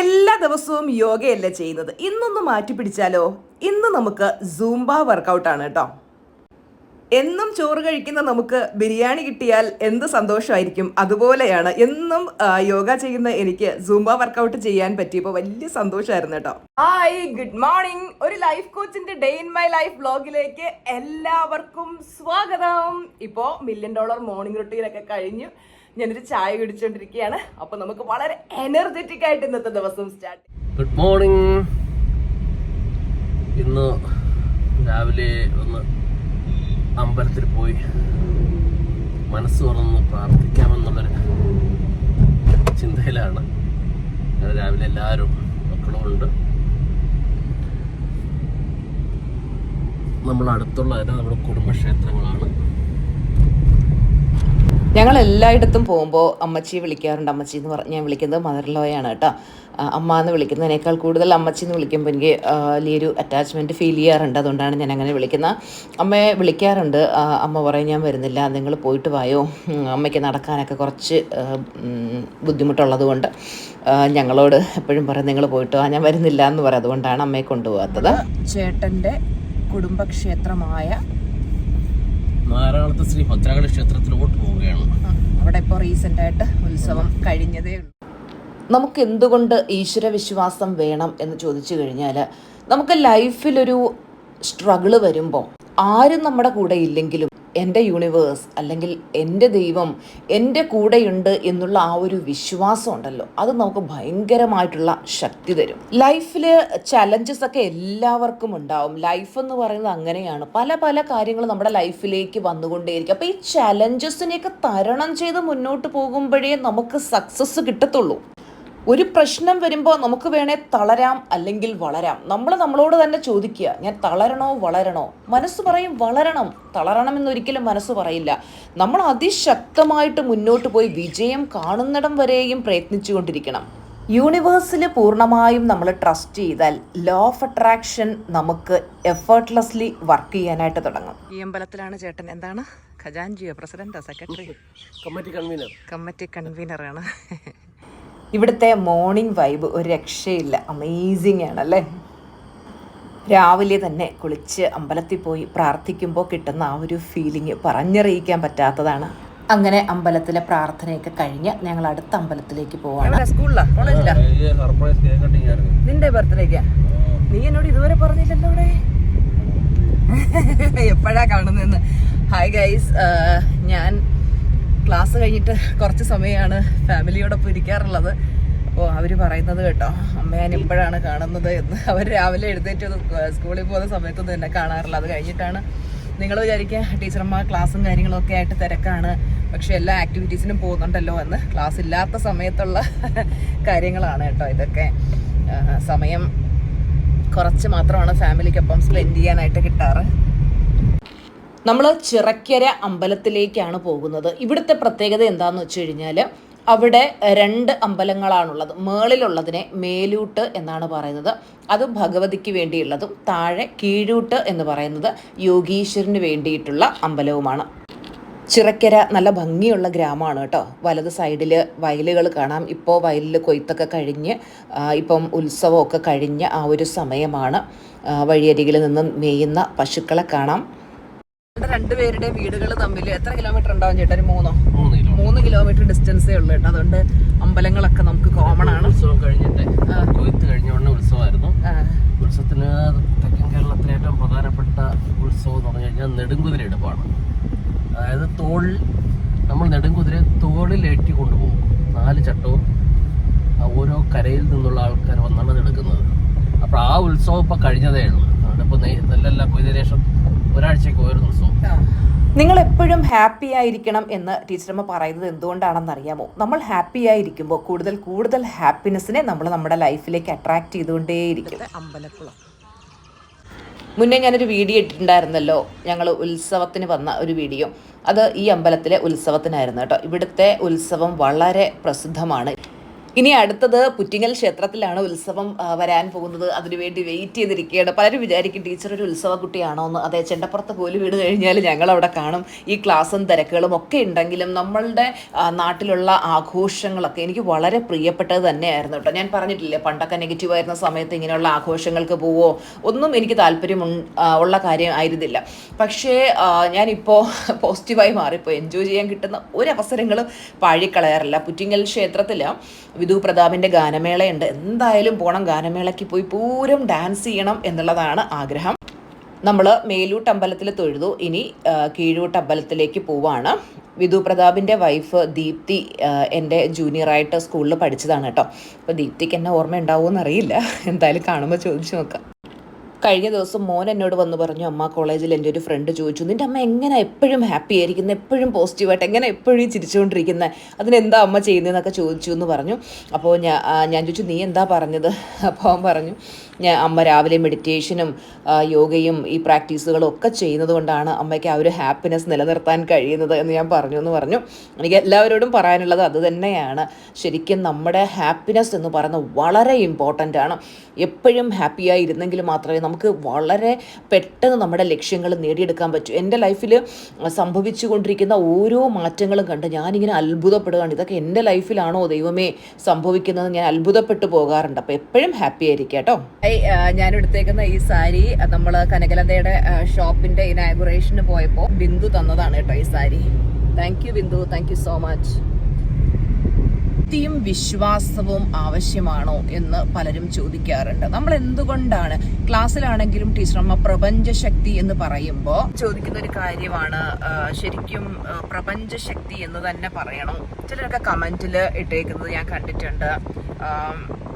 എല്ലാ ദിവസവും യോഗയല്ല ചെയ്യുന്നത്. ഇന്നൊന്ന് മാറ്റി പിടിച്ചാലോ? ഇന്ന് നമുക്ക് സൂംബ വർക്കൗട്ടാണ് കേട്ടോ. എന്നും ചോറ് കഴിക്കുന്ന നമുക്ക് ബിരിയാണി കിട്ടിയാൽ എന്ത് സന്തോഷമായിരിക്കും. അതുപോലെയാണ് എന്നും യോഗ ചെയ്യുന്ന എനിക്ക് സൂംബ വർക്കൗട്ട് ചെയ്യാൻ പറ്റിയപ്പോൾ വലിയ സന്തോഷമായിരുന്നു കേട്ടോ. Hi, good morning. ഒരു ലൈഫ് കോച്ചിന്റെ ഡേ ഇൻ മൈ ലൈഫ് വ്ലോഗിലേക്ക് എല്ലാവർക്കും സ്വാഗതം. ഇപ്പോൾ $1,000,000 മോർണിംഗ് റുട്ടീനൊക്കെ കഴിഞ്ഞു ഞാനൊരു ചായ കുടിച്ചോണ്ടിരിക്കുകയാണ്. അപ്പൊ നമുക്ക് വളരെ എനർജറ്റിക് ആയിട്ട് ഇന്നത്തെ ദിവസം സ്റ്റാർട്ട്. Good morning. ഇന്ന് രാവിലെ ഒന്ന് അമ്പലത്തിൽ പോയി മനസ്സ് തുറന്ന് പ്രാർത്ഥിക്കാമെന്നുള്ളൊരു ചിന്തയിലാണ്. രാവിലെ എല്ലാവരും മക്കളും ഉണ്ട്. നമ്മളടുത്തുള്ള നമ്മുടെ കുടുംബക്ഷേത്രങ്ങളാണ്. ഞങ്ങൾ എല്ലായിടത്തും പോകുമ്പോൾ അമ്മച്ചിയെ വിളിക്കാറുണ്ട്. അമ്മച്ചി എന്ന് ഞാൻ വിളിക്കുന്നത് മദർ ലോയാണ് കേട്ടോ. അമ്മ എന്ന് വിളിക്കുന്നതിനേക്കാൾ കൂടുതൽ അമ്മച്ചി എന്ന് വിളിക്കുമ്പോൾ എനിക്ക് വലിയൊരു അറ്റാച്ച്മെൻറ്റ് ഫീൽ ചെയ്യാറുണ്ട്. അതുകൊണ്ടാണ് ഞാൻ അങ്ങനെ വിളിക്കുന്നത്. അമ്മയെ വിളിക്കാറുണ്ട്. അമ്മ പറയും ഞാൻ വരുന്നില്ല, നിങ്ങൾ പോയിട്ട് വായോ, അമ്മയ്ക്ക് നടക്കാനൊക്കെ കുറച്ച് ബുദ്ധിമുട്ടുള്ളത് കൊണ്ട് ഞങ്ങളോട് എപ്പോഴും പറയും നിങ്ങൾ പോയിട്ട് വാ, ഞാൻ വരുന്നില്ല എന്ന് പറയും. അതുകൊണ്ടാണ് അമ്മയെ കൊണ്ടുപോകാത്തത്. ചേട്ടൻ്റെ കുടുംബക്ഷേത്രമായ നാരായണത്ത് ശ്രീ ഭദ്രകാളി ക്ഷേത്രത്തിലോട്ട് പോവുകയാണ്. അവിടെ ഇപ്പോൾ റീസെൻ്റ് ആയിട്ട് ഉത്സവം കഴിഞ്ഞതേ ഉള്ളൂ. നമുക്ക് എന്തുകൊണ്ട് ഈശ്വരവിശ്വാസം വേണം എന്ന് ചോദിച്ചു കഴിഞ്ഞാൽ, നമുക്ക് ലൈഫിലൊരു സ്ട്രഗിള് വരുമ്പോൾ ആരും നമ്മുടെ കൂടെ ഇല്ലെങ്കിലും എൻ്റെ യൂണിവേഴ്സ് അല്ലെങ്കിൽ എൻ്റെ ദൈവം എൻ്റെ കൂടെയുണ്ട് എന്നുള്ള ആ ഒരു വിശ്വാസം ഉണ്ടല്ലോ, അത് നമുക്ക് ഭയങ്കരമായിട്ടുള്ള ശക്തി തരും. ലൈഫിൽ ചലഞ്ചസ് ഒക്കെ എല്ലാവർക്കും ഉണ്ടാവും. ലൈഫ് എന്ന് പറയുന്നത് അങ്ങനെയാണ്. പല പല കാര്യങ്ങൾ നമ്മുടെ ലൈഫിലേക്ക് വന്നുകൊണ്ടേയിരിക്കും. അപ്പോൾ ഈ ചലഞ്ചസിനെയൊക്കെ തരണം ചെയ്ത് മുന്നോട്ട് പോകുമ്പോഴേ നമുക്ക് സക്സസ് കിട്ടത്തുള്ളൂ. ഒരു പ്രശ്നം വരുമ്പോൾ നമുക്ക് വേണേ തളരാം അല്ലെങ്കിൽ വളരാം. നമ്മളോട് തന്നെ ചോദിക്കുക, ഞാൻ തളരണോ വളരണോ? മനസ്സ് പറയും വളരണം. തളരണമെന്നൊരിക്കലും മനസ്സ് പറയില്ല. നമ്മൾ അതിശക്തമായിട്ട് മുന്നോട്ട് പോയി വിജയം കാണുന്നിടം വരെയും പ്രയത്നിച്ചു കൊണ്ടിരിക്കണം. യൂണിവേഴ്സിൽ പൂർണ്ണമായും നമ്മൾ ട്രസ്റ്റ് ചെയ്താൽ ലോ ഓഫ് അട്രാക്ഷൻ നമുക്ക് എഫേർട്ട്ലെസ്ലി വർക്ക് ചെയ്യാനായിട്ട് തുടങ്ങും. ഈ അമ്പലത്തിലാണ് ചേട്ടൻ. എന്താണ് ഖജാൻജിയോ, പ്രസിഡന്റോ, സെക്രട്ടറി? കമ്മിറ്റി കൺവീനറാണ്. ഇവിടുത്തെ മോർണിംഗ് വൈബ് ഒരു രക്ഷയില്ല. അമേസിങ് ആണല്ലേ. രാവിലെ തന്നെ കുളിച്ച് അമ്പലത്തിൽ പോയി പ്രാർത്ഥിക്കുമ്പോൾ കിട്ടുന്ന ആ ഒരു ഫീലിംഗ് പറഞ്ഞറിയിക്കാൻ പറ്റാത്തതാണ്. അങ്ങനെ അമ്പലത്തിലെ പ്രാർത്ഥനയൊക്കെ കഴിഞ്ഞ് ഞങ്ങൾ അടുത്ത അമ്പലത്തിലേക്ക് പോവാണ്. സ്കൂളിലാ, കോളേജിലാ? നിന്റെ ബർത്ത്ഡേക്കാ? നീ എന്നോട് ഇതുവരെ പറഞ്ഞില്ലല്ലോ ഇവിടെ. എപ്പോഴാ കാണുന്നതെന്ന്. ഹായ് ഗൈസ്, ഞാൻ ക്ലാസ് കഴിഞ്ഞിട്ട് കുറച്ച് സമയമാണ് ഫാമിലിയോടൊപ്പം ഇരിക്കാറുള്ളത്. അപ്പോൾ അവർ പറയുന്നത് കേട്ടോ, അമ്മ ഞാൻ ഇപ്പോഴാണ് കാണുന്നത് എന്ന്. അവർ രാവിലെ എഴുന്നേറ്റ് സ്കൂളിൽ പോകുന്ന സമയത്തൊന്നും എന്നെ കാണാറില്ല. അത് കഴിഞ്ഞിട്ടാണ്. നിങ്ങൾ വിചാരിക്കുക ടീച്ചർമാർ ക്ലാസ്സും കാര്യങ്ങളൊക്കെ ആയിട്ട് തിരക്കാണ്, പക്ഷെ എല്ലാ ആക്ടിവിറ്റീസിനും പോകുന്നുണ്ടല്ലോ എന്ന്. ക്ലാസ് ഇല്ലാത്ത സമയത്തുള്ള കാര്യങ്ങളാണ് കേട്ടോ ഇതൊക്കെ. സമയം കുറച്ച് മാത്രമാണ് ഫാമിലിക്കൊപ്പം സ്പെൻഡ് ചെയ്യാനായിട്ട് കിട്ടാറ്. നമ്മൾ ചിറക്കര അമ്പലത്തിലേക്കാണ് പോകുന്നത്. ഇവിടുത്തെ പ്രത്യേകത എന്താണെന്ന് വെച്ച് കഴിഞ്ഞാൽ, അവിടെ 2 അമ്പലങ്ങളാണുള്ളത്. മേളിലുള്ളതിനെ മേലൂട്ട് എന്നാണ് പറയുന്നത്, അത് ഭഗവതിക്ക് വേണ്ടിയുള്ളതും താഴെ കീഴൂട്ട് എന്ന് പറയുന്നത് യോഗീശ്വരന് വേണ്ടിയിട്ടുള്ള അമ്പലവുമാണ്. ചിറക്കര നല്ല ഭംഗിയുള്ള ഗ്രാമമാണ് കേട്ടോ. വലത് സൈഡിൽ വയലുകൾ കാണാം. ഇപ്പോൾ വയലിൽ കൊയ്ത്തൊക്കെ കഴിഞ്ഞ് ഇപ്പം ഉത്സവമൊക്കെ കഴിഞ്ഞ ആ ഒരു സമയമാണ്. വഴിയരികിൽ നിന്ന് മേയുന്ന പശുക്കളെ കാണാം. രണ്ടുപേരുടെ വീടുകൾ തമ്മിൽ എത്ര കിലോമീറ്റർ ഉണ്ടാവും ചേട്ടാ? ഒരു 3 കിലോമീറ്റർ ഡിസ്റ്റൻസേ ഉള്ളൂ കേട്ടോ. അതുകൊണ്ട് അമ്പലങ്ങളൊക്കെ നമുക്ക് കോമൺ ആണ്. ഉത്സവം കഴിഞ്ഞിട്ട് കൊയ്ത്ത് കഴിഞ്ഞ ഉടനെ ഉത്സവമായിരുന്നു. ഉത്സവത്തിന് തെക്കൻ കേരളത്തിലെ ഏറ്റവും പ്രധാനപ്പെട്ട ഉത്സവം എന്ന് പറഞ്ഞു കഴിഞ്ഞാൽ നെടുങ്കുതിര എടുപ്പാണ്. അതായത് നമ്മൾ നെടുങ്കുതിരെ തോളിലേറ്റി കൊണ്ടുപോകും. 4 ചട്ടവും ഓരോ കരയിൽ നിന്നുള്ള ആൾക്കാർ വന്നാണ് അത് എടുക്കുന്നത്. അപ്പോൾ ആ ഉത്സവം ഇപ്പം കഴിഞ്ഞതേ ഉള്ളൂ. അതുകൊണ്ട് ഇപ്പോൾ നെല്ലെല്ലാം കൊയ്തതിന് ശേഷം ഒരാഴ്ചയ്ക്ക് ഓരോ ദിവസവും. നിങ്ങൾ എപ്പോഴും ഹാപ്പി ആയിരിക്കണം എന്ന് ടീച്ചറമ്മ പറയുന്നത് എന്തുകൊണ്ടാണെന്ന് അറിയാമോ? നമ്മൾ ഹാപ്പി ആയിരിക്കുമ്പോൾ കൂടുതൽ ഹാപ്പിനെസ്സിനെ നമ്മൾ നമ്മുടെ ലൈഫിലേക്ക് അട്രാക്ട് ചെയ്തുകൊണ്ടേയിരിക്കും. അമ്പലക്കുളം മുന്നേ ഞാനൊരു വീഡിയോ ഇട്ടിട്ടുണ്ടായിരുന്നല്ലോ, ഞങ്ങൾ ഉത്സവത്തിന് വന്ന ഒരു വീഡിയോ. അത് ഈ അമ്പലത്തിലെ ഉത്സവത്തിനായിരുന്നു കേട്ടോ. ഇവിടുത്തെ ഉത്സവം വളരെ പ്രസിദ്ധമാണ്. ഇനി അടുത്തത് പുറ്റിങ്ങൽ ക്ഷേത്രത്തിലാണ് ഉത്സവം വരാൻ പോകുന്നത്. അതിനുവേണ്ടി വെയിറ്റ് ചെയ്തിരിക്കുകയാണ്. പലരും വിചാരിക്കും ടീച്ചർ ഒരു ഉത്സവ കുട്ടിയാണോ എന്ന്. അതേ, ചെണ്ടപ്പുറത്ത് പോലും വീട് കഴിഞ്ഞാൽ ഞങ്ങളവിടെ കാണും. ഈ ക്ലാസ്സും തിരക്കുകളും ഒക്കെ ഉണ്ടെങ്കിലും നമ്മളുടെ നാട്ടിലുള്ള ആഘോഷങ്ങളൊക്കെ എനിക്ക് വളരെ പ്രിയപ്പെട്ടത് തന്നെയായിരുന്നു കേട്ടോ. ഞാൻ പറഞ്ഞിട്ടില്ലേ, പണ്ടൊക്കെ നെഗറ്റീവ് ആയിരുന്ന സമയത്ത് ഇങ്ങനെയുള്ള ആഘോഷങ്ങൾക്ക് പോവോ ഒന്നും എനിക്ക് താല്പര്യം ഉള്ള കാര്യം ആയിരുന്നില്ല. പക്ഷേ ഞാനിപ്പോൾ പോസിറ്റീവായി മാറിപ്പോൾ എൻജോയ് ചെയ്യാൻ കിട്ടുന്ന ഒരവസരങ്ങളും പാഴിക്കളയാറില്ല. പുറ്റിങ്ങൽ ക്ഷേത്രത്തിൽ വിധു പ്രതാപിൻ്റെ ഗാനമേളയുണ്ട്. എന്തായാലും പോണം, ഗാനമേളയ്ക്ക് പോയി പൂരം ഡാൻസ് ചെയ്യണം എന്നുള്ളതാണ് ആഗ്രഹം. നമ്മൾ മേലൂട്ട് അമ്പലത്തിൽ തൊഴുതു, ഇനി കീഴൂട്ട് അമ്പലത്തിലേക്ക് പോവാണ്. വിധു പ്രതാപിൻ്റെ വൈഫ് ദീപ്തി എൻ്റെ ജൂനിയറായിട്ട് സ്കൂളിൽ പഠിച്ചതാണ് കേട്ടോ. അപ്പോൾ ദീപ്തിക്ക് എന്നെ ഓർമ്മ ഉണ്ടാവുമെന്ന് അറിയില്ല, എന്തായാലും കാണുമ്പോൾ ചോദിച്ചു നോക്കാം. കഴിഞ്ഞ ദിവസം മോൻ എന്നോട് വന്ന് പറഞ്ഞു, അമ്മ കോളേജിൽ എൻ്റെ ഒരു ഫ്രണ്ട് ചോദിച്ചു, നിൻ്റെ അമ്മ എങ്ങനെ എപ്പോഴും ഹാപ്പി ആയിരിക്കുന്നത്, എപ്പോഴും പോസിറ്റീവായിട്ട് എങ്ങനെ എപ്പോഴും ചിരിച്ചുകൊണ്ടിരിക്കുന്നത്, അതിനെന്താ അമ്മ ചെയ്യുന്നതെന്നൊക്കെ ചോദിച്ചു എന്ന് പറഞ്ഞു. അപ്പോൾ ഞാൻ ചോദിച്ചു, നീ എന്താ പറഞ്ഞത്? അപ്പോൾ അവൻ പറഞ്ഞു, അമ്മ രാവിലെ മെഡിറ്റേഷനും യോഗയും ഈ പ്രാക്ടീസുകളും ഒക്കെ ചെയ്യുന്നത് കൊണ്ടാണ് അമ്മയ്ക്ക് ആ ഒരു ഹാപ്പിനെസ് നിലനിർത്താൻ കഴിയുന്നത് എന്ന് ഞാൻ പറഞ്ഞു. എനിക്ക് എല്ലാവരോടും പറയാനുള്ളത് അത് തന്നെയാണ്. ശരിക്കും നമ്മുടെ ഹാപ്പിനെസ് എന്ന് പറയുന്നത് വളരെ ഇമ്പോർട്ടൻ്റ് ആണ്. എപ്പോഴും ഹാപ്പിയായി ഇരുന്നെങ്കിൽ മാത്രമേ നമുക്ക് വളരെ പെട്ടെന്ന് നമ്മുടെ ലക്ഷ്യങ്ങൾ നേടിയെടുക്കാൻ പറ്റൂ. എൻ്റെ ലൈഫിൽ സംഭവിച്ചു കൊണ്ടിരിക്കുന്ന ഓരോ മാറ്റങ്ങളും കണ്ട് ഞാനിങ്ങനെ അത്ഭുതപ്പെടുകയാണ്. ഇതൊക്കെ എൻ്റെ ലൈഫിലാണോ ദൈവമേ സംഭവിക്കുന്നത്, ഞാൻ അത്ഭുതപ്പെട്ടു പോകാറുണ്ട്. അപ്പോൾ എപ്പോഴും ഹാപ്പി ആയിരിക്കുക കേട്ടോ. ഞാൻ എടുത്തേക്കുന്ന ഈ സാരി നമ്മൾ കനകലതയുടെ ഷോപ്പിന്റെ ഇനാഗുറേഷന് പോയപ്പോൾ ബിന്ദു തന്നതാണ് കേട്ടോ ഈ sari. Thank you Bindu, thank you so much. ഭക്തിയും വിശ്വാസവും ആവശ്യമാണോ എന്ന് പലരും ചോദിക്കാറുണ്ട്. നമ്മൾ എന്തുകൊണ്ടാണ് ക്ലാസ്സിലാണെങ്കിലും ടീച്ചറമ്മ പ്രപഞ്ചശക്തി എന്ന് പറയുമ്പോൾ ചോദിക്കുന്ന ഒരു കാര്യമാണ്, ശരിക്കും പ്രപഞ്ചശക്തി എന്ന് തന്നെ പറയണോ? ചിലരൊക്കെ കമന്റിൽ ഇട്ടേക്കുന്നത് ഞാൻ കണ്ടിട്ടുണ്ട്.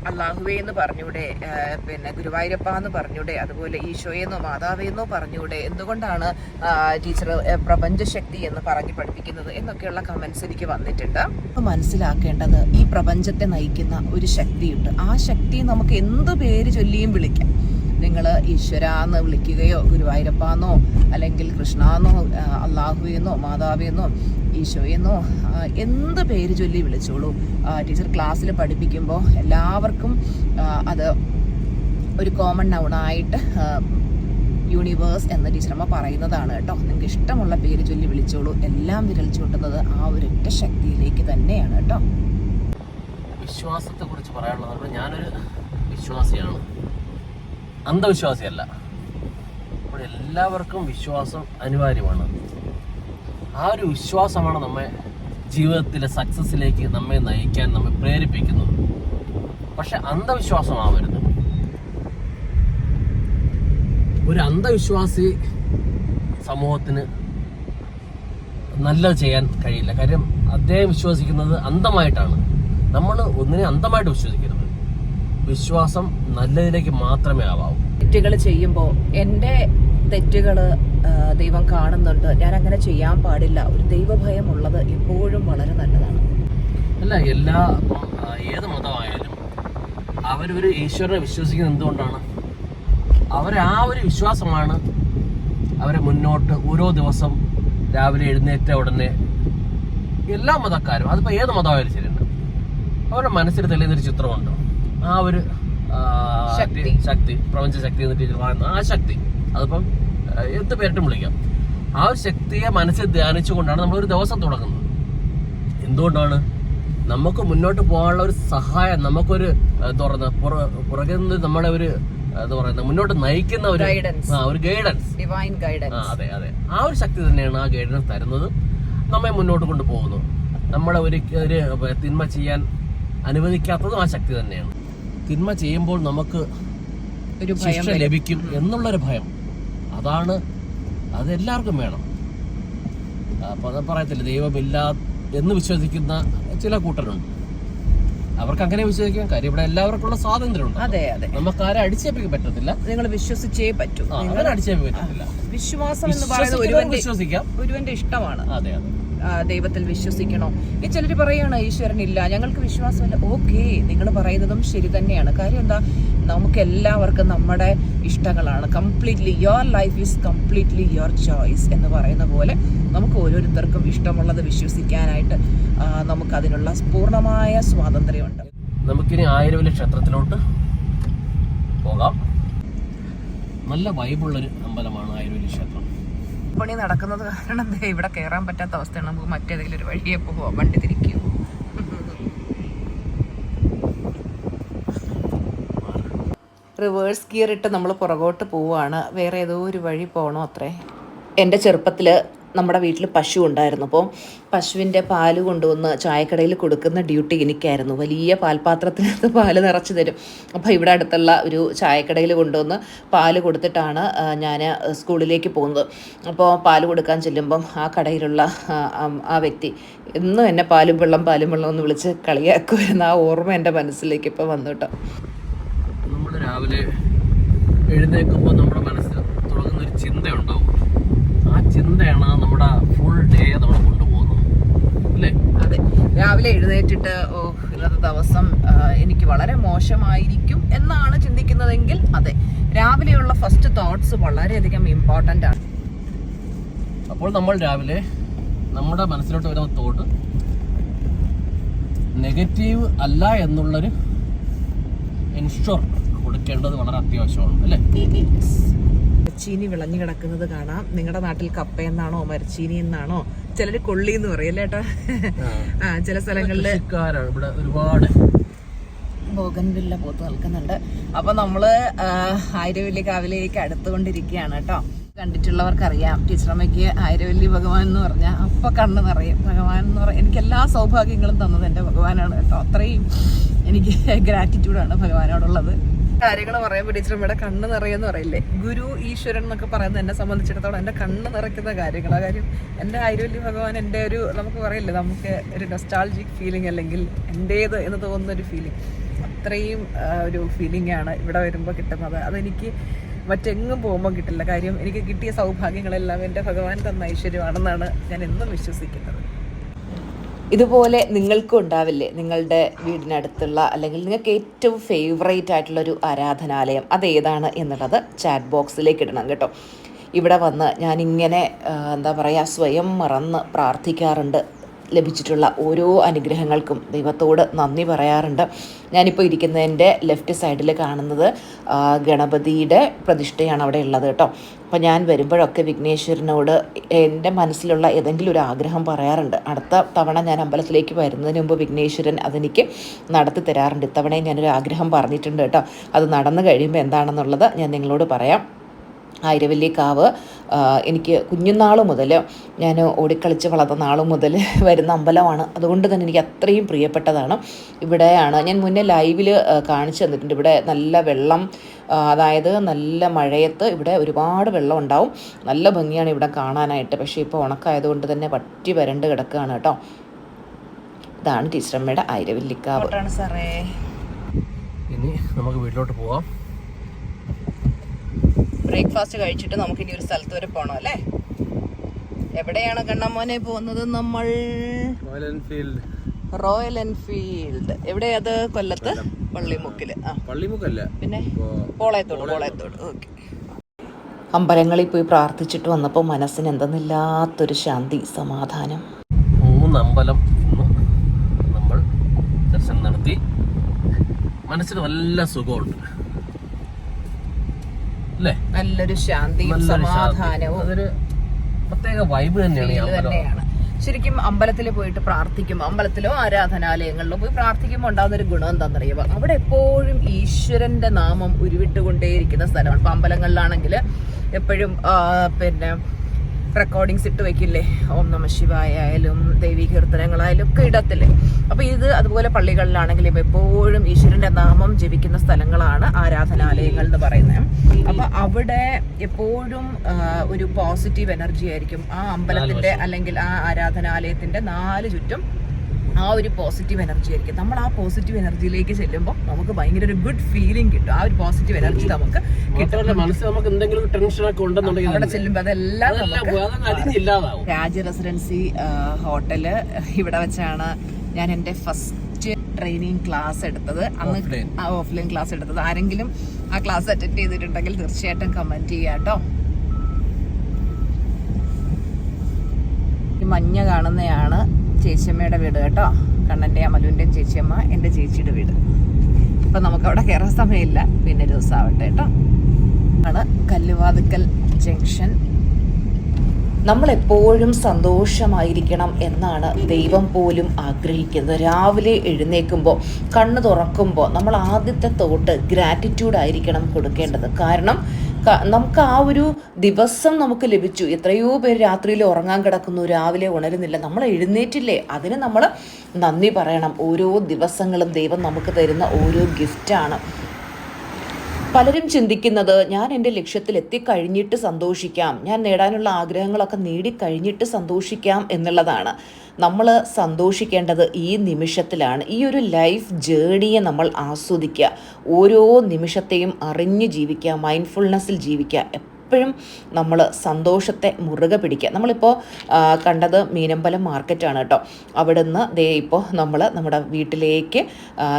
അള്ളാഹുവേ എന്ന് പറഞ്ഞൂടെ, പിന്നെ ഗുരുവായൂരപ്പ എന്ന് പറഞ്ഞൂടെ, അതുപോലെ ഈശോയെന്നോ മാതാവേന്നോ പറഞ്ഞൂടെ, എന്തുകൊണ്ടാണ് ടീച്ചർ പ്രപഞ്ചശക്തി എന്ന് പറഞ്ഞ് പഠിപ്പിക്കുന്നത് എന്നൊക്കെയുള്ള കമന്റ്സ് എനിക്ക് വന്നിട്ടുണ്ട്. മനസ്സിലാക്കേണ്ടത്, ഈ പ്രപഞ്ചത്തെ നയിക്കുന്ന ഒരു ശക്തിയുണ്ട്. ആ ശക്തി നമുക്ക് എന്ത് പേര് ചൊല്ലിയും വിളിക്കാം. നിങ്ങൾ ഈശ്വരാന്ന് വിളിക്കുകയോ ഗുരുവായൂരപ്പാന്നോ അല്ലെങ്കിൽ കൃഷ്ണാന്നോ അള്ളാഹുവെന്നോ മാതാവെന്നോ ഈശോയെന്നോ എന്ത് പേര് ചൊല്ലി വിളിച്ചോളൂ. ടീച്ചർ ക്ലാസ്സിൽ പഠിപ്പിക്കുമ്പോൾ എല്ലാവർക്കും അത് ഒരു കോമൺ നൗണായിട്ട് യൂണിവേഴ്സ് എന്ന ടീച്ചറമ്മ പറയുന്നതാണ് കേട്ടോ. നിങ്ങൾക്ക് ഇഷ്ടമുള്ള പേര് ചൊല്ലി വിളിച്ചോളൂ. എല്ലാം വിരൽ ചൂണ്ടുന്നത് ആ ഒരൊറ്റ ശക്തിയിലേക്ക് തന്നെയാണ് കേട്ടോ. വിശ്വാസത്തെ കുറിച്ച് പറയാനുള്ളത്, ഞാനൊരു വിശ്വാസിയാണ്, അന്ധവിശ്വാസിയല്ല. അപ്പോൾ എല്ലാവർക്കും വിശ്വാസം അനിവാര്യമാണ്. ആ ഒരു വിശ്വാസമാണ് നമ്മെ ജീവിതത്തിലെ സക്സസ്സിലേക്ക് നമ്മെ നയിക്കാൻ, നമ്മെ പ്രേരിപ്പിക്കുന്നത്. പക്ഷെ അന്ധവിശ്വാസമാവരുത്. ഒരു അന്ധവിശ്വാസി സമൂഹത്തിന് നല്ലത് ചെയ്യാൻ കഴിയില്ല. കാര്യം അദ്ദേഹം വിശ്വസിക്കുന്നത് അന്ധമായിട്ടാണ്. നമ്മൾ ഒന്നിനെ അന്ധമായിട്ട് വിശ്വസിക്കരുത്. വിശ്വാസം നല്ലതിലേക്ക് മാത്രമേ ആവാവൂ. തെറ്റുകൾ ചെയ്യുമ്പോൾ എൻ്റെ തെറ്റുകൾ ദൈവം കാണുന്നുണ്ട്, ഞാൻ അങ്ങനെ ചെയ്യാൻ പാടില്ല. ഒരു ദൈവഭയം ഉള്ളത് എപ്പോഴും വളരെ നല്ലതാണ്. അല്ല, ഏത് മതമായാലും അവരൊരു ഈശ്വരനെ വിശ്വസിക്കുന്നത് എന്തുകൊണ്ടാണ്? ആ ഒരു വിശ്വാസമാണ് അവരെ മുന്നോട്ട് ഓരോ ദിവസം രാവിലെ എഴുന്നേറ്റ ഉടനെ എല്ലാ മതക്കാരും, അതിപ്പോൾ ഏത് മതമായാലും ശരിയുണ്ട്, അവരുടെ മനസ്സിൽ തെളിയുന്നൊരു ചിത്രമുണ്ട്. ആ ഒരു ശക്തി, പ്രപഞ്ച ശക്തി എന്ന് ടീച്ചർ പറയുന്ന ആ ശക്തി, അതിപ്പം എന്ത് പേരിട്ടും വിളിക്കാം. ആ ഒരു ശക്തിയെ മനസ്സിൽ ധ്യാനിച്ചുകൊണ്ടാണ് നമ്മളൊരു ദിവസം തുടങ്ങുന്നത്. എന്തുകൊണ്ടാണ്? നമുക്ക് മുന്നോട്ട് പോകാനുള്ള ഒരു സഹായം, നമുക്കൊരു എന്താ പറയുന്നത്, പുറകെ നിന്ന് നമ്മളെ ഒരു എന്താ പറയുന്നത് മുന്നോട്ട് നയിക്കുന്ന ഒരു ഗൈഡൻസ്, ഡിവൈൻ ഗൈഡൻസ്. അതെ, ആ ഒരു ശക്തി തന്നെയാണ് ആ ഗൈഡൻസ് തരുന്നത്, നമ്മെ മുന്നോട്ട് കൊണ്ടുപോകുന്നത്. നമ്മളെ ഒരു തിന്മ ചെയ്യാൻ അനുവദിക്കാത്തതും ആ ശക്തി തന്നെയാണ്. തിന്മ ചെയ്യുമ്പോൾ നമുക്ക് ഒരു ശിക്ഷ ലഭിക്കും എന്നുള്ളൊരു ഭയം, അതെല്ലാവർക്കും വേണം. അപ്പൊ അത് പറയത്തില്ല, ദൈവമില്ല എന്ന് വിശ്വസിക്കുന്ന ചില കൂട്ടരുണ്ട്. അവർക്ക് അങ്ങനെ വിശ്വസിക്കാൻ കാര്യം ഇവിടെ എല്ലാവർക്കുള്ള സ്വാതന്ത്ര്യമുണ്ട്. അതെ, നമുക്ക് ആരെ അടിച്ചേൽപ്പിക്കാൻ പറ്റത്തില്ല. നിങ്ങൾ വിശ്വസിച്ചേ പറ്റൂ. അടിച്ചേൽപ്പിക്കാൻ പറ്റത്തില്ല. വിശ്വാസം എന്ന് പറയുന്നത് വിശ്വസിക്കാം, ഒരുവന്റെ ഇഷ്ടമാണ്. അതെ, ദൈവത്തിൽ വിശ്വസിക്കണോ? ഈ ചിലർ പറയാണ് ഈശ്വരനില്ല, ഞങ്ങൾക്ക് വിശ്വാസമില്ല. ഓക്കെ, നിങ്ങൾ പറയുന്നതും ശരി തന്നെയാണ്. കാര്യം എന്താ, നമുക്ക് എല്ലാവർക്കും നമ്മുടെ ഇഷ്ടങ്ങളാണ്. Completely your life is completely your choice എന്ന് പറയുന്ന പോലെ നമുക്ക് ഓരോരുത്തർക്കും ഇഷ്ടമുള്ളത് വിശ്വസിക്കാനായിട്ട് നമുക്കതിനുള്ള പൂർണ്ണമായ സ്വാതന്ത്ര്യമുണ്ട്. നമുക്കിനി ആയിരവല്ലി ക്ഷേത്രത്തിലോട്ട് പോകാം. നല്ല വൈബുള്ളൊരു അമ്പലമാണ് ആയിരവല്ലി ക്ഷേത്രം. പണി നടക്കുന്നത് കാരണം ഇവിടെ കയറാൻ പറ്റാത്ത അവസ്ഥയാണ്. നമുക്ക് മറ്റേതെങ്കിലും ഒരു വഴിയെ പോവാം, വണ്ടി തിരിക്കും. റിവേഴ്സ് ഗിയർ ഇട്ട് നമ്മൾ പുറകോട്ട് പോവുകയാണ്. വേറെ ഏതോ ഒരു വഴി പോകണോ അത്രേ. എൻ്റെ ചെറുപ്പത്തിൽ നമ്മുടെ വീട്ടിൽ പശു ഉണ്ടായിരുന്നു. അപ്പോൾ പശുവിൻ്റെ പാല് കൊണ്ടുവന്ന് ചായക്കടയിൽ കൊടുക്കുന്ന ഡ്യൂട്ടി എനിക്കായിരുന്നു. വലിയ പാൽപാത്രത്തിനകത്ത് പാല് നിറച്ച് തരും. അപ്പോൾ ഇവിടെ അടുത്തുള്ള ഒരു ചായക്കടയിൽ കൊണ്ടുവന്ന് പാല് കൊടുത്തിട്ടാണ് ഞാൻ സ്കൂളിലേക്ക് പോകുന്നത്. അപ്പോൾ പാല് കൊടുക്കാൻ ചെല്ലുമ്പം ആ കടയിലുള്ള ആ വ്യക്തി എന്നും എന്നെ പാലും വെള്ളം എന്ന് വിളിച്ച് കളിയാക്കുമായിരുന്നു. ആ ഓർമ്മ എൻ്റെ മനസ്സിലേക്ക് ഇപ്പോൾ വന്നു കേട്ടോ. നമ്മൾ രാവിലെ എഴുന്നേൽക്കുമ്പോൾ നമ്മുടെ മനസ്സിൽ തുടങ്ങുന്നൊരു ചിന്തയുണ്ടാവും. ആ ചിന്തയാണ് നമ്മുടെ ഫുൾ ഡേ നമ്മൾ കൊണ്ടുപോകുന്നത്, അല്ലേ? അതെ, രാവിലെ എഴുന്നേറ്റിട്ട് ഇന്നത്തെ ദിവസം എനിക്ക് വളരെ മോശമായിരിക്കും എന്നാണ് ചിന്തിക്കുന്നതെങ്കിൽ അതെ, രാവിലെയുള്ള ഫസ്റ്റ് തോട്ട്സ് വളരെയധികം ഇമ്പോർട്ടൻ്റ് ആണ്. അപ്പോൾ നമ്മൾ രാവിലെ നമ്മുടെ മനസ്സിലോട്ട് വരുന്ന തോട്ട് നെഗറ്റീവ് അല്ല എന്നുള്ളൊരു എൻഷുർ കൊടുക്കേണ്ടത് വളരെ അത്യാവശ്യമാണ്, അല്ലേ? മരച്ചീനി വിളഞ്ഞു കിടക്കുന്നത് കാണാം. നിങ്ങളുടെ നാട്ടിൽ കപ്പയെന്നാണോ മരച്ചീനി എന്നാണോ, ചിലർ കൊള്ളി എന്ന് പറയും അല്ലേ ഏട്ടാ? ചില സ്ഥലങ്ങളിൽ ഇവിടെ ഒരുപാട് ബോഗൻവില്ല പൂത്ത് നിൽക്കുന്നുണ്ട്. അപ്പൊ നമ്മള് ആയിരവല്ലി കാവിലേക്ക് അടുത്തുകൊണ്ടിരിക്കുകയാണ് കേട്ടോ. കണ്ടിട്ടുള്ളവർക്കറിയാം, ടീച്ചറമ്മയ്ക്ക് ആയിരവല്ലി ഭഗവാൻ എന്ന് പറഞ്ഞാൽ അപ്പൊ കണ്ണ് നിറയും. ഭഗവാൻ എന്ന് പറഞ്ഞാൽ എനിക്ക് എല്ലാ സൗഭാഗ്യങ്ങളും തന്നത് എൻ്റെ ഭഗവാനാണ് കേട്ടോ. അത്രയും എനിക്ക് ഗ്രാറ്റിറ്റ്യൂഡാണ് ഭഗവാനോടുള്ളത്. കാര്യങ്ങൾ പറയുമ്പോൾ ടീച്ചറമ്മയുടെ കണ്ണ് നിറയെന്ന് പറയില്ലേ, ഗുരു ഈശ്വരൻ എന്നൊക്കെ പറയുന്നത് എന്നെ സംബന്ധിച്ചിടത്തോളം എൻ്റെ കണ്ണ് നിറയ്ക്കുന്ന കാര്യങ്ങൾ. ആ കാര്യം എൻ്റെ ആയിരവല്ലി ഭഗവാൻ എൻ്റെ ഒരു, നമുക്ക് പറയില്ലേ, നമുക്ക് ഒരു നൊസ്റ്റാൾജിക് ഫീലിംഗ് അല്ലെങ്കിൽ എൻ്റേത് എന്ന് തോന്നുന്ന ഒരു ഫീലിംഗ്, അത്രയും ഒരു ഫീലിംഗ് ആണ് ഇവിടെ വരുമ്പോൾ കിട്ടുന്നത്. അതെനിക്ക് മറ്റെങ്ങും പോകുമ്പോൾ കിട്ടില്ല. കാര്യം എനിക്ക് കിട്ടിയ സൗഭാഗ്യങ്ങളെല്ലാം എൻ്റെ ഭഗവാൻ തന്ന ഐശ്വര്യമാണെന്നാണ് ഞാൻ എന്നും വിശ്വസിക്കുന്നത്. ഇതുപോലെ നിങ്ങൾക്കും ഉണ്ടാവില്ലേ നിങ്ങളുടെ വീടിനടുത്തുള്ള അല്ലെങ്കിൽ നിങ്ങൾക്ക് ഏറ്റവും ഫേവറേറ്റ് ആയിട്ടുള്ളൊരു ആരാധനാലയം, അതേതാണ് എന്നുള്ളത് ചാറ്റ് ബോക്സിലേക്ക് ഇടണം കേട്ടോ. ഇവിടെ വന്ന് ഞാനിങ്ങനെ എന്താ പറയുക, സ്വയം മറന്ന് പ്രാർത്ഥിക്കാറുണ്ട്. ലഭിച്ചിട്ടുള്ള ഓരോ അനുഗ്രഹങ്ങൾക്കും ദൈവത്തോട് നന്ദി പറയാറുണ്ട്. ഞാനിപ്പോൾ ഇരിക്കുന്നതിൻ്റെ ലെഫ്റ്റ് സൈഡിൽ കാണുന്നത് ഗണപതിയുടെ പ്രതിഷ്ഠയാണ് അവിടെ ഉള്ളത് കേട്ടോ. അപ്പോൾ ഞാൻ വരുമ്പോഴൊക്കെ വിഘ്നേശ്വരനോട് എൻ്റെ മനസ്സിലുള്ള ഏതെങ്കിലും ഒരു ആഗ്രഹം പറയാറുണ്ട്. അടുത്ത തവണ ഞാൻ അമ്പലത്തിലേക്ക് വരുന്നതിന് മുമ്പ് വിഘ്നേശ്വരൻ അതെനിക്ക് നടത്തി തരാറുണ്ട്. ഇത്തവണയും ഞാനൊരു ആഗ്രഹം പറഞ്ഞിട്ടുണ്ട് കേട്ടോ. അത് നടന്നു കഴിയുമ്പോൾ എന്താണെന്നുള്ളത് ഞാൻ നിങ്ങളോട് പറയാം. ആയിരവല്ലി കാവ് എനിക്ക് കുഞ്ഞുനാൾ മുതൽ, ഞാൻ ഓടിക്കളിച്ച് വളർന്ന നാൾ മുതൽ വരുന്ന അമ്പലമാണ്. അതുകൊണ്ട് തന്നെ എനിക്ക് അത്രയും പ്രിയപ്പെട്ടതാണ്. ഇവിടെയാണ് ഞാൻ മുന്നേ ലൈവിൽ കാണിച്ചു തന്നിട്ടുണ്ട്. ഇവിടെ നല്ല വെള്ളം, അതായത് നല്ല മഴയത്ത് ഇവിടെ ഒരുപാട് വെള്ളം ഉണ്ടാവും. നല്ല ഭംഗിയാണ് ഇവിടെ കാണാനായിട്ട്. പക്ഷേ ഇപ്പോൾ ഉണക്കായതുകൊണ്ട് തന്നെ പറ്റി വരണ്ട് കിടക്കുകയാണ് കേട്ടോ. ഇതാണ് ടീച്ചറമ്മയുടെ ആയിരവല്ലിക്കാവ്. സാറേ, ഇനി നമുക്ക് വീട്ടിലോട്ട് പോവാം. ബ്രേക്ക്ഫാസ്റ്റ് കഴിച്ചിട്ട് നമുക്ക് ഇനി ഒരു സ്ഥലത്ത് വരെ പോകണം അല്ലേ? എവിടെയാണ് കണ്ണമ്മോനെ പോകുന്നത് നമ്മൾ? Royal Enfield. എവിടെയാ അത്? കൊല്ലത്ത് പള്ളിമുക്കില്. പള്ളിമുക്കല്ല, പിന്നെ പോളയത്തോട്. ഓക്കെ. അമ്പലങ്ങളിൽ പോയി പ്രാർത്ഥിച്ചിട്ട് വന്നപ്പോൾ മനസ്സിന് എന്തെന്നില്ലാത്തൊരു ശാന്തി, സമാധാനം. 3 അമ്പലം നമ്മൾ ദർശനം നടത്തി. മനസ്സിന് നല്ല സുഖമുണ്ട്, നല്ലൊരു ശാന്തിയും സമാധാനവും, അതൊരു പ്രത്യേക വൈബ് തന്നെയാണ്. ശരിക്കും അമ്പലത്തിൽ പോയിട്ട് പ്രാർത്ഥിക്കുമ്പോൾ, അമ്പലത്തിലോ ആരാധനാലയങ്ങളിലോ പോയി പ്രാർത്ഥിക്കുമ്പോൾ ഉണ്ടാകുന്ന ഒരു ഗുണം എന്താണെന്നറിയുമോ? അവിടെ എപ്പോഴും ഈശ്വരന്റെ നാമം ഉരുവിട്ടുകൊണ്ടേയിരിക്കുന്ന സ്ഥലമാണ്. ഇപ്പം അമ്പലങ്ങളിലാണെങ്കിൽ എപ്പോഴും പിന്നെ റെക്കോർഡിങ്സ് ഇട്ട് വെക്കില്ലേ, ഓം നമ ശിവായ ആയാലും ദേവീ കീർത്തനങ്ങളായാലും ഒക്കെ ഇടത്തില്ലേ. അപ്പോൾ ഇത് അതുപോലെ പള്ളികളിലാണെങ്കിലും എപ്പോഴും ഈശ്വരന്റെ നാമം ജപിക്കുന്ന സ്ഥലങ്ങളാണ് ആരാധനാലയങ്ങൾ എന്ന് പറയുന്നത്. അപ്പൊ അവിടെ എപ്പോഴും ഒരു പോസിറ്റീവ് എനർജി ആയിരിക്കും ആ അമ്പലത്തിന്റെ അല്ലെങ്കിൽ ആ ആരാധനാലയത്തിന്റെ 4 ചുറ്റും. ആ ഒരു പോസിറ്റീവ് എനർജി ആയിരിക്കും. നമ്മൾ ആ പോസിറ്റീവ് എനർജിയിലേക്ക് ചെല്ലുമ്പോൾ നമുക്ക് ഭയങ്കര ഒരു ഗുഡ് ഫീലിംഗ് കിട്ടും. ആ ഒരു പോസിറ്റീവ് എനർജി നമുക്ക് കിട്ടും. മനസ്സിൽ നമുക്ക് എന്തെങ്കിലും ടെൻഷനൊക്കെ ഉണ്ടെന്നുണ്ടെങ്കിൽ അവിടെ ചെല്ലുമ്പോൾ അതെല്ലാം രാജ റെസിഡൻസി ഹോട്ടല്, ഇവിടെ വെച്ചാണ് ഞാൻ എൻ്റെ ഫസ്റ്റ് ട്രെയിനിങ് ക്ലാസ് എടുത്തത്. അന്ന് ഓഫ്ലൈൻ ക്ലാസ് എടുത്തത്. ആരെങ്കിലും ആ ക്ലാസ് അറ്റൻഡ് ചെയ്തിട്ടുണ്ടെങ്കിൽ തീർച്ചയായിട്ടും കമന്റ് ചെയ്യാം കേട്ടോ. മഞ്ഞ കാണുന്നതാണ് ചേച്ചിയമ്മയുടെ വീട് കേട്ടോ. കണ്ണൻ്റെ അമലുവിൻ്റെയും ചേച്ചിയമ്മ, എൻ്റെ ചേച്ചിയുടെ വീട്. അപ്പം നമുക്കവിടെ കയറാൻ സമയമില്ല, പിന്നെ ഒരു ദിവസം ആവട്ടെ കേട്ടോ. ആണ് കല്ലുവാതുക്കൽ ജംഗ്ഷൻ. നമ്മളെപ്പോഴും സന്തോഷമായിരിക്കണം എന്നാണ് ദൈവം പോലും ആഗ്രഹിക്കുന്നത്. രാവിലെ എഴുന്നേൽക്കുമ്പോൾ, കണ്ണ് തുറക്കുമ്പോൾ നമ്മൾ ആദ്യത്തെ തോട്ട് ഗ്രാറ്റിറ്റ്യൂഡായിരിക്കണം കൊടുക്കേണ്ടത്. കാരണം നമുക്ക് ആ ഒരു ദിവസം നമുക്ക് ലഭിച്ചു. എത്രയോ പേര് രാത്രിയിൽ ഉറങ്ങാൻ കിടക്കുന്നു, രാവിലെ ഉണരുന്നില്ല. നമ്മൾ എഴുന്നേറ്റില്ലേ, അതിന് നമ്മൾ നന്ദി പറയണം. ഓരോ ദിവസങ്ങളും ദൈവം നമുക്ക് തരുന്ന ഓരോ ഗിഫ്റ്റാണ്. പലരും ചിന്തിക്കുന്നത് ഞാൻ എൻ്റെ ലക്ഷ്യത്തിൽ എത്തിക്കഴിഞ്ഞിട്ട് സന്തോഷിക്കാം, ഞാൻ നേടാനുള്ള ആഗ്രഹങ്ങളൊക്കെ നേടിക്കഴിഞ്ഞിട്ട് സന്തോഷിക്കാം എന്നുള്ളതാണ്. നമ്മൾ സന്തോഷിക്കേണ്ടത് ഈ നിമിഷത്തിലാണ്. ഈ ഒരു ലൈഫ് ജേണിയെ നമ്മൾ ആസ്വദിക്കുക, ഓരോ നിമിഷത്തെയും അറിഞ്ഞ് ജീവിക്കുക, മൈൻഡ്ഫുൾനെസ്സിൽ ജീവിക്കുക. എപ്പോഴും നമ്മൾ സന്തോഷത്തെ മുറുകെ പിടിക്കുക. നമ്മളിപ്പോൾ കണ്ടത് മീനമ്പലം മാർക്കറ്റാണ് കേട്ടോ. അവിടെ നിന്ന് ദേ ഇപ്പോൾ നമ്മൾ നമ്മുടെ വീട്ടിലേക്ക്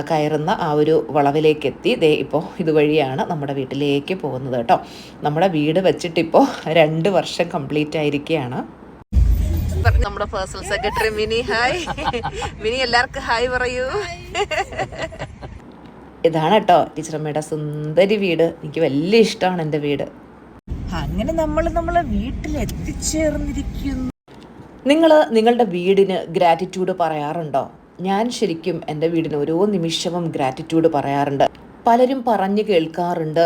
കയറുന്ന ആ ഒരു വളവിലേക്ക് എത്തി. ദേ ഇപ്പോൾ ഇതുവഴിയാണ് നമ്മുടെ വീട്ടിലേക്ക് പോകുന്നത് കേട്ടോ. നമ്മുടെ വീട് വെച്ചിട്ടിപ്പോൾ 2 വർഷം കംപ്ലീറ്റ് ആയിരിക്കുകയാണ്. നമ്മുടെ personal secretary mini, hi mini, എല്ലാവർക്കും ഹായ് പറയൂ. ഇതാണ് കേട്ടോ ടീച്ചറമ്മയുടെ സുന്ദരി വീട്. എനിക്ക് വലിയ ഇഷ്ടമാണ് എൻ്റെ വീട്. അങ്ങനെ നമ്മളെ വീട്ടിൽ എത്തിച്ചേർന്നിരിക്കുന്നു. നിങ്ങൾ നിങ്ങളുടെ വീടിന് ഗ്രാറ്റിറ്റ്യൂഡ് പറയാറുണ്ടോ? ഞാൻ ശരിക്കും എൻ്റെ വീടിന് ഓരോ നിമിഷവും ഗ്രാറ്റിറ്റ്യൂഡ് പറയാറുണ്ട്. പലരും പറഞ്ഞു കേൾക്കാറുണ്ട്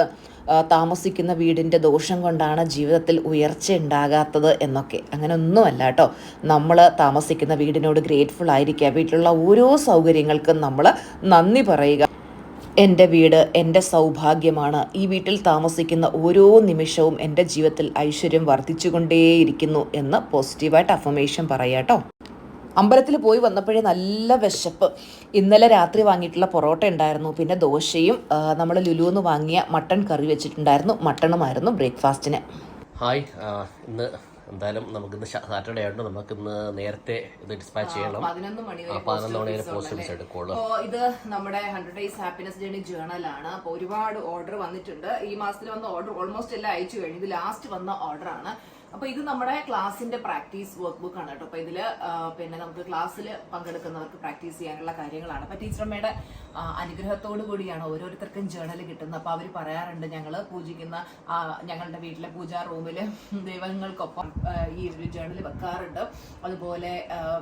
താമസിക്കുന്ന വീടിൻ്റെ ദോഷം കൊണ്ടാണ് ജീവിതത്തിൽ ഉയർച്ച ഉണ്ടാകാത്തത് എന്നൊക്കെ. അങ്ങനെ ഒന്നുമല്ല കേട്ടോ. നമ്മൾ താമസിക്കുന്ന വീടിനോട് ഗ്രേറ്റ്ഫുൾ ആയിരിക്കുക. വീട്ടിലുള്ള ഓരോ സൗകര്യങ്ങൾക്കും നമ്മൾ നന്ദി പറയുക. എൻ്റെ വീട് എൻ്റെ സൗഭാഗ്യമാണ്. ഈ വീട്ടിൽ താമസിക്കുന്ന ഓരോ നിമിഷവും എൻ്റെ ജീവിതത്തിൽ ഐശ്വര്യം വർദ്ധിച്ചുകൊണ്ടേയിരിക്കുന്നു എന്ന് പോസിറ്റീവായിട്ട് അഫർമേഷൻ പറയുക കേട്ടോ. അമ്പലത്തിൽ പോയി വന്നപ്പോഴേ നല്ല വിശപ്പ്. ഇന്നലെ രാത്രി വാങ്ങിയിട്ടുള്ള പൊറോട്ട ഉണ്ടായിരുന്നു, പിന്നെ ദോശയും നമ്മൾ ലുലുന്ന് വാങ്ങിയ മട്ടൺ കറി വെച്ചിട്ടുണ്ടായിരുന്നു. മട്ടണുമായിരുന്നു ബ്രേക്ക്ഫാസ്റ്റിന്. ഹായ്, ഇന്ന് എന്തായാലും നമുക്കിന്ന് സാറ്റർഡേ ആയിട്ട് നമുക്കിന്ന് നേരത്തെ ഇത് ഡിസ്പാച്ച് ചെയ്യണം. 11 മണി പോസ്റ്റ് എടുക്കുള്ളൂ. ഇത് നമ്മുടെ 100 Days ഹാപ്പിനെസ് ജേർണി ജേർണലാണ്. അപ്പോൾ ഒരുപാട് ഓർഡർ വന്നിട്ടുണ്ട്. ഈ മാസത്തിൽ വന്ന ഓർഡർ ഓൾമോസ്റ്റ് എല്ലാം അയച്ചു കഴിഞ്ഞു. ഇത് ലാസ്റ്റ് വന്ന ഓർഡർ ആണ്. അപ്പൊ ഇത് നമ്മുടെ ക്ലാസിന്റെ പ്രാക്ടീസ് വർക്ക് ബുക്ക് ആണ് കേട്ടോ. അപ്പൊ ഇതില് പിന്നെ നമുക്ക് ക്ലാസ്സിൽ പങ്കെടുക്കുന്നവർക്ക് പ്രാക്ടീസ് ചെയ്യാനുള്ള കാര്യങ്ങളാണ്. അപ്പൊ ടീച്ചറമ്മയുടെ അനുഗ്രഹത്തോടു കൂടിയാണ് ഓരോരുത്തർക്കും ജേർണൽ കിട്ടുന്നത്. അപ്പൊ അവർ പറയാറുണ്ട്, ഞങ്ങള് പൂജിക്കുന്ന ഞങ്ങളുടെ വീട്ടിലെ പൂജാ റൂമില് ദൈവങ്ങൾക്കൊപ്പം ഈ ഒരു ജേർണൽ വെക്കാറുണ്ട്. അതുപോലെ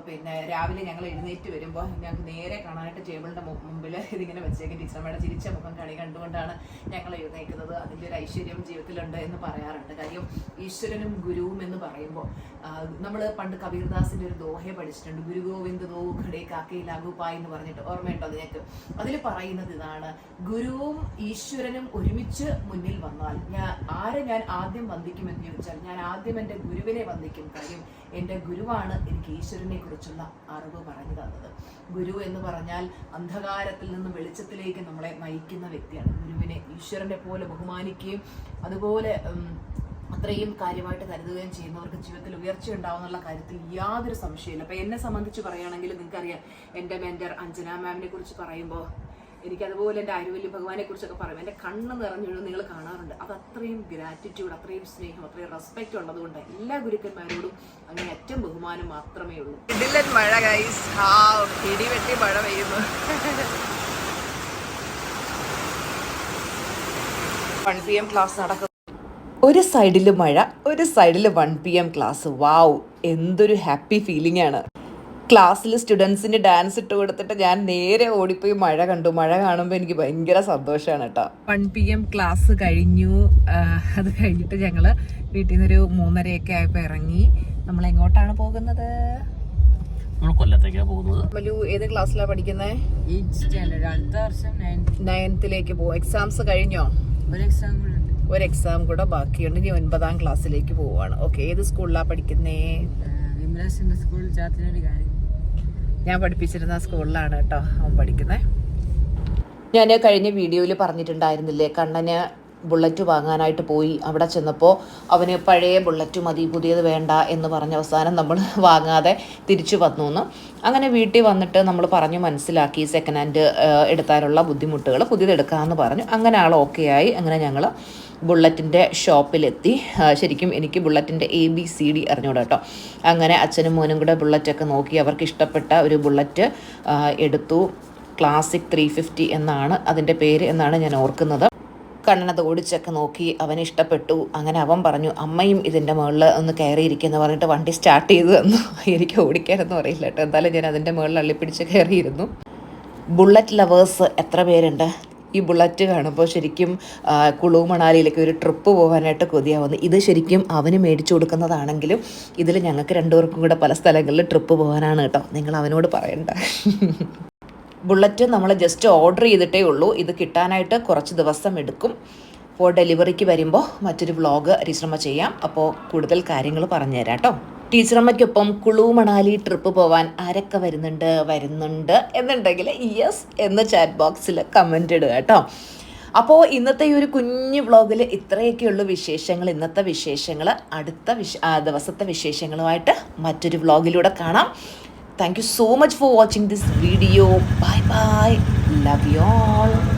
പിന്നെ രാവിലെ ഞങ്ങൾ എഴുന്നേറ്റ് വരുമ്പോൾ ഞങ്ങൾക്ക് നേരെ കാണാനായിട്ട് ടേബിളിന്റെ മുമ്പിൽ ഇതിങ്ങനെ വെച്ചേക്കും. ടീച്ചറമ്മയുടെ ചിരിച്ച മുഖം കണ്ടുകൊണ്ടാണ് ഞങ്ങൾ എഴുന്നേക്കുന്നത്. അതിന്റെ ഒരു ഐശ്വര്യം ജീവിതത്തിലുണ്ട് എന്ന് പറയാറുണ്ട്. കാര്യം ഈശ്വരനും ഗുരുവും എന്ന് പറയുമ്പോൾ നമ്മൾ പണ്ട് കബീർദാസിന്റെ ഒരു ദോഹയെ പഠിച്ചിട്ടുണ്ട്. ഗുരു ഗോവിന്ദ് ദോ ഘടേ കാക്കേ ലാഗുപായ് എന്ന് പറഞ്ഞിട്ട് ഓർമ്മയുണ്ടോ നിങ്ങൾക്ക്? അതിൽ പറയുന്നത് ഇതാണ്: ഗുരുവും ഈശ്വരനും ഒരുമിച്ച് മുന്നിൽ വന്നാൽ ഞാൻ ആദ്യം വന്ദിക്കുമെന്ന് ചോദിച്ചാൽ ഞാൻ ആദ്യം എൻ്റെ ഗുരുവിനെ വന്ദിക്കും. കാര്യം എൻ്റെ ഗുരുവാണ് എനിക്ക് ഈശ്വരനെ കുറിച്ചുള്ള അറിവ് പറഞ്ഞു തന്നത്. ഗുരു എന്ന് പറഞ്ഞാൽ അന്ധകാരത്തിൽ നിന്ന് വെളിച്ചത്തിലേക്ക് നമ്മളെ നയിക്കുന്ന വ്യക്തിയാണ്. ഗുരുവിനെ ഈശ്വരനെ പോലെ ബഹുമാനിക്കുകയും അതുപോലെ അത്രയും കാര്യമായിട്ട് കരുതുകയും ചെയ്യുന്നവർക്ക് ജീവിതത്തിൽ ഉയർച്ച ഉണ്ടാവുന്നുള്ള കാര്യത്തിൽ യാതൊരു സംശയമില്ല. അപ്പൊ എന്നെ സംബന്ധിച്ച് പറയുകയാണെങ്കിൽ നിങ്ങൾക്കറിയാം, എൻ്റെ മെന്റർ അഞ്ജന മാമിനെ കുറിച്ച് പറയുമ്പോൾ എനിക്കതുപോലെ എൻ്റെ ആര്യവല്യ ഭഗവാനെ കുറിച്ചൊക്കെ പറയും, എൻ്റെ കണ്ണ് നിറഞ്ഞൊഴുകും നിങ്ങൾ കാണാറുണ്ട്. അത് അത്രയും ഗ്രാറ്റിറ്റ്യൂഡ്, അത്രയും സ്നേഹം, അത്രയും റെസ്പെക്റ്റ് ഉള്ളതുകൊണ്ട് എല്ലാ ഗുരുക്കന്മാരോടും അങ്ങനെ ഏറ്റവും ബഹുമാനം മാത്രമേ ഉള്ളൂ. ഇടിലൻ മഴ ഗൈസ്, ഇടിവെട്ടി മഴ പെയ്യുന്നു. 1 PM ക്ലാസ് നടക്കും. ഒരു സൈഡിൽ മഴ, ഒരു സൈഡിൽ 1 PM ക്ലാസ്. വാവ്, എന്തൊരു ഹാപ്പി ഫീലിംഗ് ആണ്. ക്ലാസ്സിൽ സ്റ്റുഡൻസിന് ഡാൻസ് ഇട്ട് കൊടുത്തിട്ട് ഞാൻ നേരെ ഓടിപ്പോയി മഴ കണ്ടു. മഴ കാണുമ്പോൾ എനിക്ക് ഭയങ്കര സന്തോഷമാണ് കേട്ടോ. 1 PM ക്ലാസ് കഴിഞ്ഞു. അത് കഴിഞ്ഞിട്ട് ഞങ്ങൾ വീട്ടിൽ നിന്നൊരു 3:30 ആയപ്പോൾ ഇറങ്ങി. നമ്മൾ എങ്ങോട്ടാണ് പോകുന്നത്? കൊല്ലത്തേക്കാണ് പോകുന്നത്. മലു ഏത് ക്ലാസ്സിലാണ് പഠിക്കുന്നത്? 8th അടുത്ത വർഷം 9th പോകും. എക്സാംസ് കഴിഞ്ഞോ? ഒരു എക്സാം കൂടെ ബാക്കിയുണ്ട്. ഇനി 9th ക്ലാസ്സിലേക്ക് പോവാണ്. ഓക്കെ, ഏത് സ്കൂളിലാണ് പഠിക്കുന്നേ? ഞാൻ പഠിപ്പിച്ചിരുന്ന സ്കൂളിലാണ് കേട്ടോ അവൻ പഠിക്കുന്നത്. ഞാൻ കഴിഞ്ഞ വീഡിയോയിൽ പറഞ്ഞിട്ടുണ്ടായിരുന്നില്ലേ, കണ്ണന് ബുള്ളറ്റ് വാങ്ങാനായിട്ട് പോയി. അവിടെ ചെന്നപ്പോൾ അവന് പഴയ ബുള്ളറ്റ് മതി, പുതിയത് വേണ്ട എന്ന് പറഞ്ഞ അവസാനം നമ്മൾ വാങ്ങാതെ തിരിച്ചു വന്നു എന്ന്. അങ്ങനെ വീട്ടിൽ വന്നിട്ട് നമ്മൾ പറഞ്ഞു മനസ്സിലാക്കി സെക്കൻഡ് ഹാൻഡ് എടുത്താലുള്ള ബുദ്ധിമുട്ടുകൾ, പുതിയത് എടുക്കാമെന്ന് പറഞ്ഞു. അങ്ങനെ ആൾ ഓക്കെ ആയി. അങ്ങനെ ഞങ്ങൾ ബുള്ളറ്റിൻ്റെ ഷോപ്പിലെത്തി. ശരിക്കും എനിക്ക് ബുള്ളറ്റിൻ്റെ ABCD അറിഞ്ഞൂടാ കേട്ടോ. അങ്ങനെ അച്ഛനും മോനും കൂടെ ബുള്ളറ്റൊക്കെ നോക്കി അവർക്ക് ഇഷ്ടപ്പെട്ട ഒരു ബുള്ളറ്റ് എടുത്തു. ക്ലാസിക് 350 എന്നാണ് അതിൻ്റെ പേര് എന്നാണ് ഞാൻ ഓർക്കുന്നത്. കണ്ണനത് ഓടിച്ചൊക്കെ നോക്കി, അവന് ഇഷ്ടപ്പെട്ടു. അങ്ങനെ അവൻ പറഞ്ഞു അമ്മയും ഇതിൻ്റെ മുകളിൽ ഒന്ന് കയറിയിരിക്കുമെന്ന് പറഞ്ഞിട്ട് വണ്ടി സ്റ്റാർട്ട് ചെയ്ത് തന്നു. എനിക്ക് ഓടിക്കാനൊന്നും അറിയില്ല കേട്ടോ. എന്തായാലും ഞാൻ അതിൻ്റെ മുകളിൽ അള്ളിപ്പിടിച്ച് കയറിയിരുന്നു. ബുള്ളറ്റ് ലവേഴ്സ് എത്ര പേരുണ്ട്? ഈ ബുള്ളറ്റ് കാണുമ്പോൾ ശരിക്കും കുളു മണാലിയിലേക്ക് ഒരു ട്രിപ്പ് പോകാനായിട്ട് കൊതിയാവുന്നു. ഇത് ശരിക്കും അവന് മേടിച്ചു കൊടുക്കുന്നതാണെങ്കിലും ഇതിൽ ഞങ്ങൾക്ക് രണ്ടുപേർക്കും കൂടെ പല സ്ഥലങ്ങളിൽ ട്രിപ്പ് പോകാനാണ് കേട്ടോ. നിങ്ങൾ അവനോട് പറയണ്ട. ബുള്ളറ്റ് നമ്മൾ ജസ്റ്റ് ഓർഡർ ചെയ്തിട്ടേ ഉള്ളൂ. ഇത് കിട്ടാനായിട്ട് കുറച്ച് ദിവസം എടുക്കും. അപ്പോൾ ഡെലിവറിക്ക് വരുമ്പോൾ മറ്റൊരു വ്ളോഗ് ടീച്ചറമ്മ ചെയ്യാം. അപ്പോൾ കൂടുതൽ കാര്യങ്ങൾ പറഞ്ഞുതരാം കേട്ടോ. ടീച്ചറമ്മയ്ക്കൊപ്പം കുളു മണാലി ട്രിപ്പ് പോവാൻ ആരൊക്കെ വരുന്നുണ്ട് എന്നുണ്ടെങ്കിൽ യെസ് എന്ന് ചാറ്റ് ബോക്സിൽ കമൻ്റ് ഇടുക കേട്ടോ. അപ്പോൾ ഇന്നത്തെ ഈ ഒരു കുഞ്ഞു വ്ളോഗിൽ ഇത്രയൊക്കെയുള്ളൂ വിശേഷങ്ങൾ. ഇന്നത്തെ വിശേഷങ്ങൾ അടുത്ത ദിവസത്തെ വിശേഷങ്ങളുമായിട്ട് മറ്റൊരു വ്ളോഗിലൂടെ കാണാം. Thank you so much for watching this video. Bye bye. Love you all.